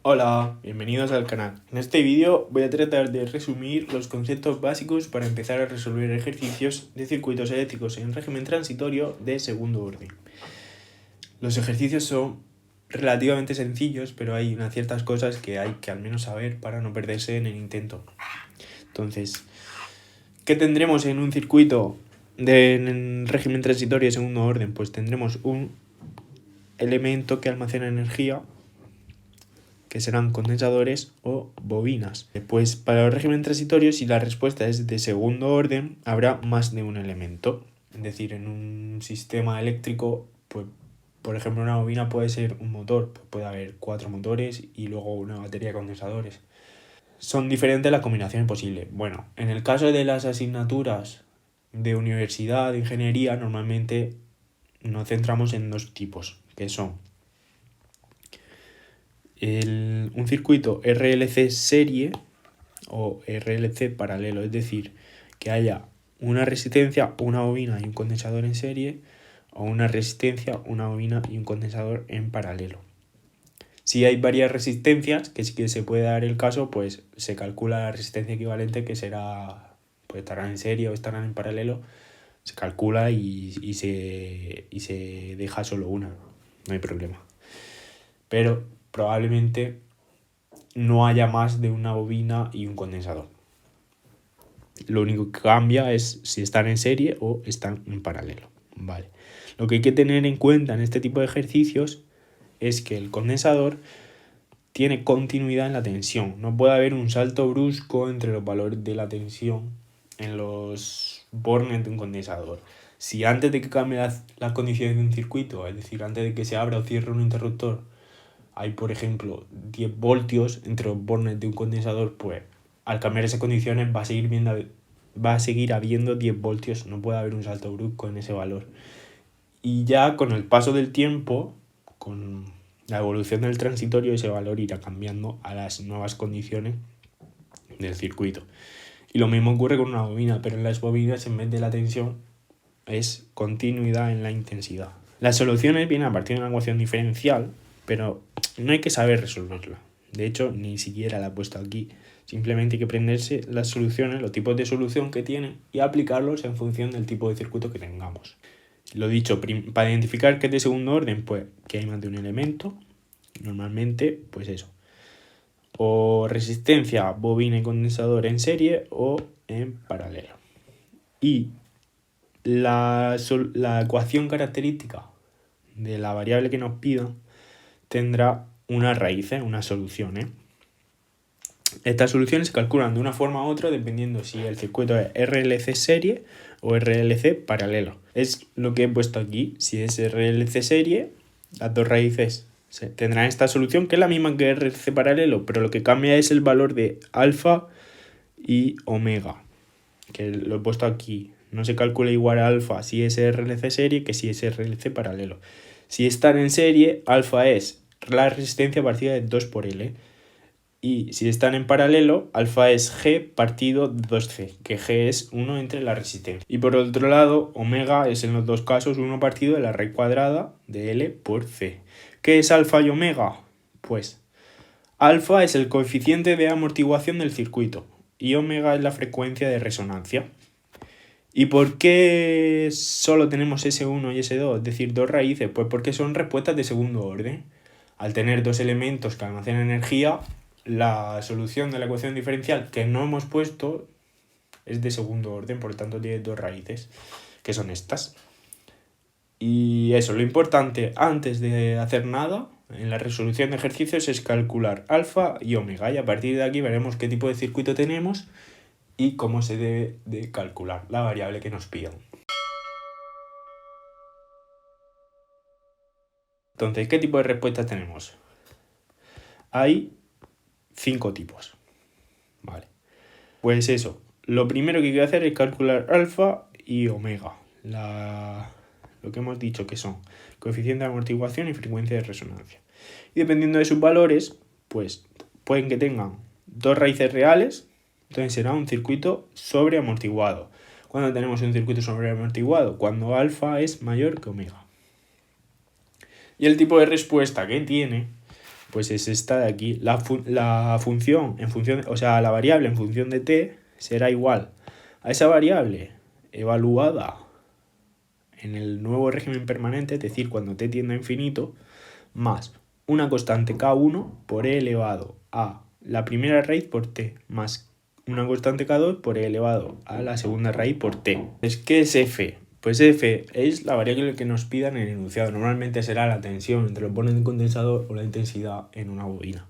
Hola, bienvenidos al canal. En este vídeo voy a tratar de resumir los conceptos básicos para empezar a resolver ejercicios de circuitos eléctricos en régimen transitorio de segundo orden. Los ejercicios son relativamente sencillos, pero hay unas ciertas cosas que hay que al menos saber para no perderse en el intento. Entonces, ¿qué tendremos en un circuito en régimen transitorio de segundo orden? Pues tendremos un elemento que almacena energía, que serán condensadores o bobinas. Pues para el régimen transitorio, si la respuesta es de segundo orden, habrá más de un elemento. Es decir, en un sistema eléctrico, pues, por ejemplo, una bobina puede ser un motor, puede haber 4 motores y luego una batería de condensadores. Son diferentes las combinaciones posibles. Bueno, en el caso de las asignaturas de universidad, de ingeniería, normalmente nos centramos en dos tipos, que son un circuito RLC serie o RLC paralelo, es decir, que haya una resistencia, una bobina y un condensador en serie, o una resistencia, una bobina y un condensador en paralelo. Si hay varias resistencias, que sí que se puede dar el caso, pues se calcula la resistencia equivalente, que será, pues estarán en serie o estarán en paralelo, se calcula y se deja solo una, no hay problema. Pero probablemente no haya más de una bobina y un condensador. Lo único que cambia es si están en serie o están en paralelo. Vale. Lo que hay que tener en cuenta en este tipo de ejercicios es que el condensador tiene continuidad en la tensión. No puede haber un salto brusco entre los valores de la tensión en los bornes de un condensador. Si antes de que cambie las condiciones de un circuito, es decir, antes de que se abra o cierre un interruptor, hay, por ejemplo, 10 voltios entre los bornes de un condensador, pues al cambiar esas condiciones va a seguir habiendo 10 voltios, no puede haber un salto brusco en ese valor. Y ya con el paso del tiempo, con la evolución del transitorio, ese valor irá cambiando a las nuevas condiciones del circuito. Y lo mismo ocurre con una bobina, pero en las bobinas, en vez de la tensión, es continuidad en la intensidad. Las soluciones vienen a partir de una ecuación diferencial, pero no hay que saber resolverla. De hecho, ni siquiera la he puesto aquí. Simplemente hay que aprenderse las soluciones, los tipos de solución que tienen y aplicarlos en función del tipo de circuito que tengamos. Lo dicho, para identificar que es de segundo orden, pues que hay más de un elemento. Normalmente, pues eso. O resistencia, bobina y condensador en serie o en paralelo. Y la ecuación característica de la variable que nos pidan tendrá una raíz, una solución. Estas soluciones se calculan de una forma u otra dependiendo si el circuito es RLC serie o RLC paralelo. Es lo que he puesto aquí. Si es RLC serie, las dos raíces tendrán esta solución, que es la misma que RLC paralelo, pero lo que cambia es el valor de alfa y omega, que lo he puesto aquí. No se calcula igual a alfa si es RLC serie que si es RLC paralelo. Si están en serie, alfa es la resistencia partida de 2 por L. Y si están en paralelo, alfa es G partido de 2C, que G es 1 entre la resistencia. Y por otro lado, omega es en los dos casos 1 partido de la raíz cuadrada de L por C. ¿Qué es alfa y omega? Pues alfa es el coeficiente de amortiguación del circuito y omega es la frecuencia de resonancia. ¿Y por qué solo tenemos S1 y S2, es decir, dos raíces? Pues porque son respuestas de segundo orden. Al tener dos elementos que almacenan energía, la solución de la ecuación diferencial que no hemos puesto es de segundo orden, por lo tanto tiene dos raíces, que son estas. Y eso, lo importante antes de hacer nada en la resolución de ejercicios es calcular alfa y omega, y a partir de aquí veremos qué tipo de circuito tenemos y cómo se debe de calcular la variable que nos pidan. Entonces, ¿qué tipo de respuestas tenemos? Hay 5 tipos. Vale. Pues eso, lo primero que hay que hacer es calcular alfa y omega. Lo que hemos dicho que son coeficiente de amortiguación y frecuencia de resonancia. Y dependiendo de sus valores, pues pueden que tengan dos raíces reales, entonces será un circuito sobreamortiguado. ¿Cuándo tenemos un circuito sobreamortiguado? Cuando alfa es mayor que omega. Y el tipo de respuesta que tiene pues es esta de aquí. La función, o sea, la variable en función de t será igual a esa variable evaluada en el nuevo régimen permanente, es decir, cuando t tiende a infinito, más una constante k1 por e elevado a la primera raíz por t, más una constante k2 por e elevado a la segunda raíz por t. ¿Qué es f? Pues f es la variable que nos pidan en el enunciado. Normalmente será la tensión entre los bornes de condensador o la intensidad en una bobina.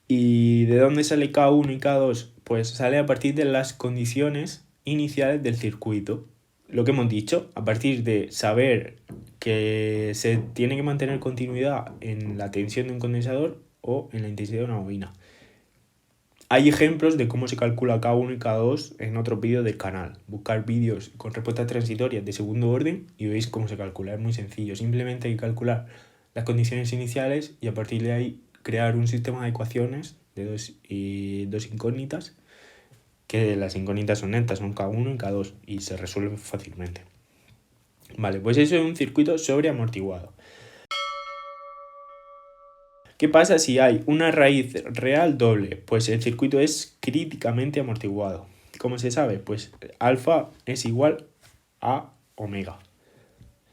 ¿Y de dónde sale K1 y K2? Pues sale a partir de las condiciones iniciales del circuito. Lo que hemos dicho, a partir de saber que se tiene que mantener continuidad en la tensión de un condensador o en la intensidad de una bobina. Hay ejemplos de cómo se calcula K1 y K2 en otros vídeos del canal. Buscar vídeos con respuestas transitorias de segundo orden y veis cómo se calcula. Es muy sencillo. Simplemente hay que calcular las condiciones iniciales y a partir de ahí crear un sistema de ecuaciones de dos incógnitas, que las incógnitas son netas, son K1 y K2 y se resuelve fácilmente. Vale, pues eso es un circuito sobreamortiguado. ¿Qué pasa si hay una raíz real doble? Pues el circuito es críticamente amortiguado. ¿Cómo se sabe? Pues alfa es igual a omega.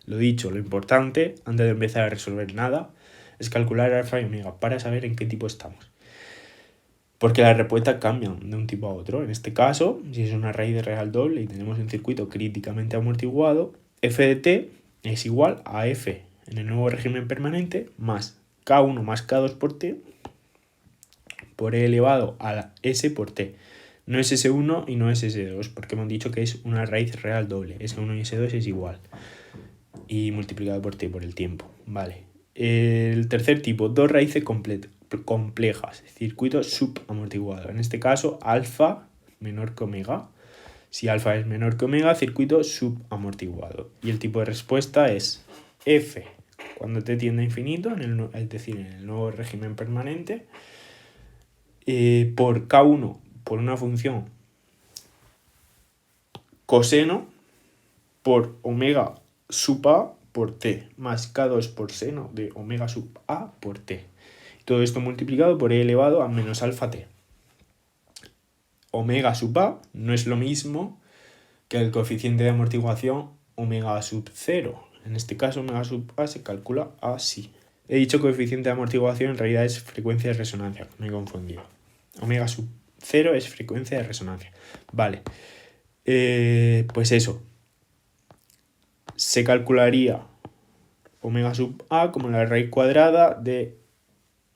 Lo dicho, lo importante, antes de empezar a resolver nada, es calcular alfa y omega para saber en qué tipo estamos. Porque las respuestas cambian de un tipo a otro. En este caso, si es una raíz real doble y tenemos un circuito críticamente amortiguado, f de t es igual a f en el nuevo régimen permanente más K1 más K2 por t por e elevado a la s por t. No es S1 y no es S2, porque hemos dicho que es una raíz real doble. S1 y S2 es igual. Y multiplicado por t por el tiempo. Vale. El tercer tipo, dos raíces complejas. Circuito subamortiguado. En este caso, alfa menor que omega. Si alfa es menor que omega, circuito subamortiguado. Y el tipo de respuesta es f cuando t tiende a infinito, es decir, en el nuevo régimen permanente, por K1 por una función coseno por omega sub a por t, más K2 por seno de omega sub a por t. Todo esto multiplicado por e elevado a menos alfa t. Omega sub a no es lo mismo que el coeficiente de amortiguación omega sub 0. En este caso, omega sub a se calcula así. He dicho coeficiente de amortiguación, en realidad es frecuencia de resonancia, me he confundido. Omega sub 0 es frecuencia de resonancia. Vale, pues eso. Se calcularía omega sub a como la raíz cuadrada de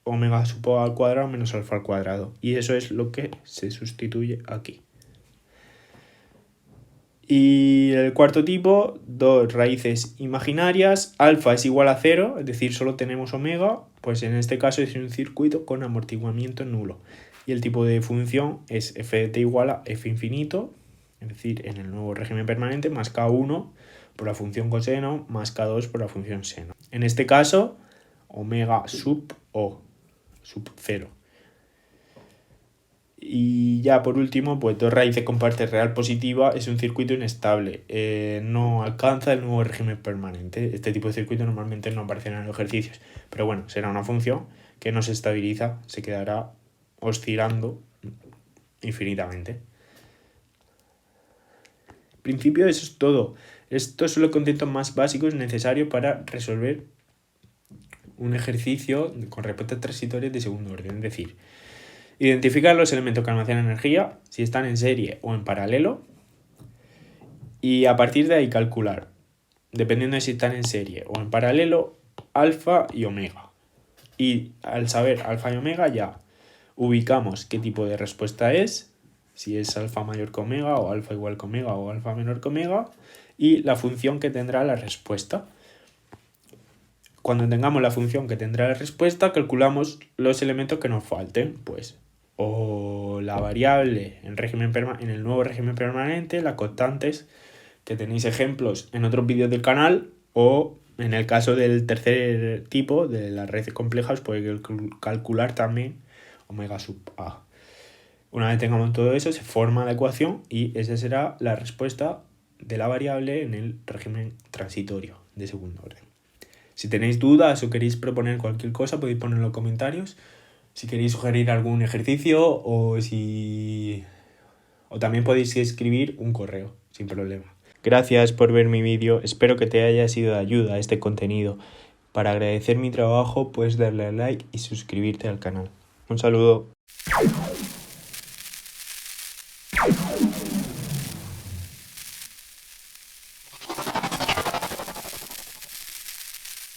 omega sub a al cuadrado menos alfa al cuadrado. Y eso es lo que se sustituye aquí. Y el cuarto tipo, dos raíces imaginarias, alfa es igual a 0, es decir, solo tenemos omega, pues en este caso es un circuito con amortiguamiento nulo. Y el tipo de función es f de t igual a f infinito, es decir, en el nuevo régimen permanente, más k1 por la función coseno, más k2 por la función seno. En este caso, omega sub o, sub 0. Y ya por último, pues dos raíces con parte real positiva es un circuito inestable. No alcanza el nuevo régimen permanente. Este tipo de circuito normalmente no aparecerá en los ejercicios. Pero bueno, será una función que no se estabiliza, se quedará oscilando infinitamente. En principio eso es todo. Estos son los conceptos más básicos necesarios para resolver un ejercicio con respuestas transitorias de segundo orden. Es decir, identificar los elementos que almacenan energía, si están en serie o en paralelo, y a partir de ahí calcular, dependiendo de si están en serie o en paralelo, alfa y omega. Y al saber alfa y omega ya ubicamos qué tipo de respuesta es, si es alfa mayor que omega o alfa igual que omega o alfa menor que omega, y la función que tendrá la respuesta. Cuando tengamos la función que tendrá la respuesta, calculamos los elementos que nos falten, pues o la variable en el nuevo régimen permanente, las constantes, que tenéis ejemplos en otros vídeos del canal, o en el caso del tercer tipo, de las raíces complejas, puede calcular también omega sub a. Una vez tengamos todo eso, se forma la ecuación y esa será la respuesta de la variable en el régimen transitorio de segundo orden. Si tenéis dudas o queréis proponer cualquier cosa, podéis ponerlo en los comentarios. Si queréis sugerir algún ejercicio o también podéis escribir un correo, sin problema. Gracias por ver mi vídeo, espero que te haya sido de ayuda este contenido. Para agradecer mi trabajo puedes darle a like y suscribirte al canal. Un saludo.